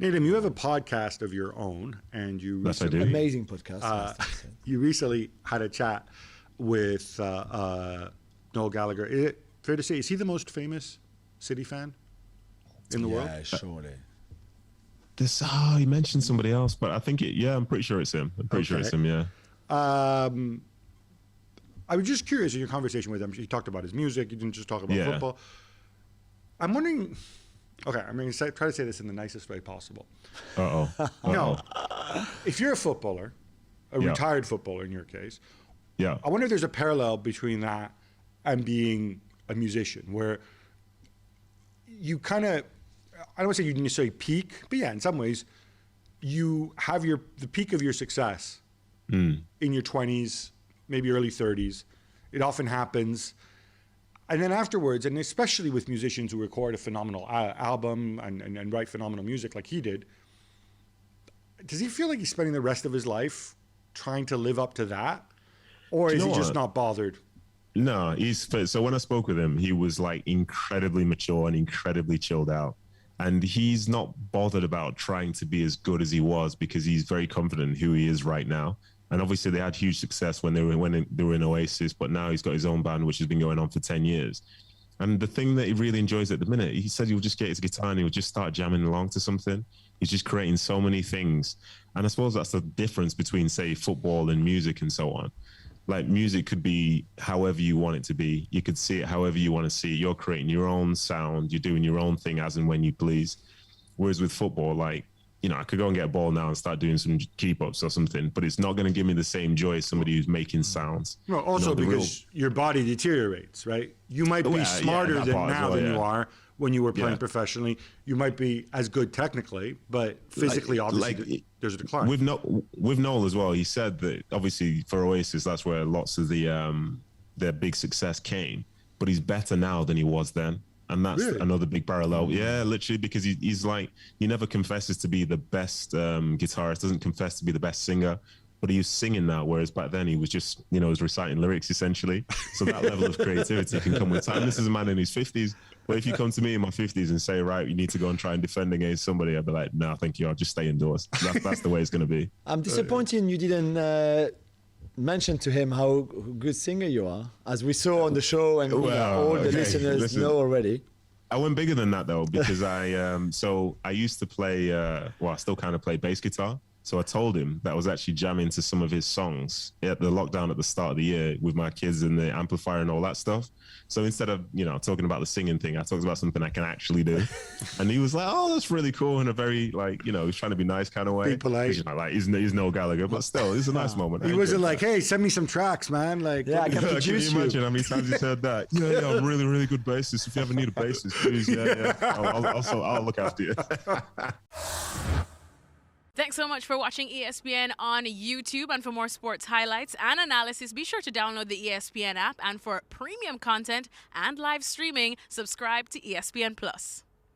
Nedum, you have a podcast of your own, and you recently, amazing podcast. You recently had a chat with Noel Gallagher. Is it fair to say, is he the most famous City fan in the world? Yeah, surely. He mentioned somebody else, but I think I'm pretty sure it's him. Yeah. I was just curious in your conversation with him. He talked about his music. You didn't just talk about football. I'm wondering. Okay, I'm going to try to say this in the nicest way possible. No, if you're a footballer, a retired footballer in your case, I wonder if there's a parallel between that and being a musician, where you kind of, I don't want to say you necessarily peak, but in some ways, you have the peak of your success in your 20s, maybe early 30s. It often happens. And then afterwards, and especially with musicians who record a phenomenal album and write phenomenal music like he did, does he feel like he's spending the rest of his life trying to live up to that? Or is he just not bothered? No, so when I spoke with him, he was like incredibly mature and incredibly chilled out. And he's not bothered about trying to be as good as he was because he's very confident in who he is right now. And obviously they had huge success when they were in Oasis, but now he's got his own band, which has been going on for 10 years. And the thing that he really enjoys at the minute, he said he would just get his guitar and he would just start jamming along to something. He's just creating so many things. And I suppose that's the difference between, say, football and music and so on. Like, music could be however you want it to be. You could see it however you want to see it. You're creating your own sound. You're doing your own thing as and when you please. Whereas with football, like, I could go and get a ball now and start doing some keep-ups or something, but it's not going to give me the same joy as somebody who's making sounds. No, also because your body deteriorates, right? You might be smarter than you are when you were playing professionally. You might be as good technically, but physically, obviously, there's a decline. With Noel as well, he said that obviously for Oasis, that's where lots of their big success came, but he's better now than he was then. And that's another big parallel. Yeah, literally, because he's like, he never confesses to be the best guitarist, doesn't confess to be the best singer, but he was singing now, whereas back then he was just, he was reciting lyrics essentially. So that level of creativity can come with time. This is a man in his 50s. But if you come to me in my 50s and say, right, you need to go and try and defend against somebody, I'd be like, no, thank you, I'll just stay indoors. That's the way it's going to be. I'm disappointed you didn't mention to him how good singer you are, as we saw on the show, and all the listeners know already. I went bigger than that though, because I used to play, I still kind of play bass guitar. So I told him that I was actually jamming to some of his songs at the lockdown at the start of the year with my kids and the amplifier and all that stuff. So instead of, talking about the singing thing, I talked about something I can actually do. And he was like, oh, that's really cool, in a very, he was trying to be nice kind of way. Be polite. He's Noel Gallagher, but still, it's a nice moment. He wasn't like, hey, send me some tracks, man. Like, I can produce you. Imagine how many times he's heard that? Yeah, I'm really, really good bassist. If you ever need a bassist, please, I'll look after you. Thanks so much for watching ESPN on YouTube. And for more sports highlights and analysis, be sure to download the ESPN app. And for premium content and live streaming, subscribe to ESPN Plus.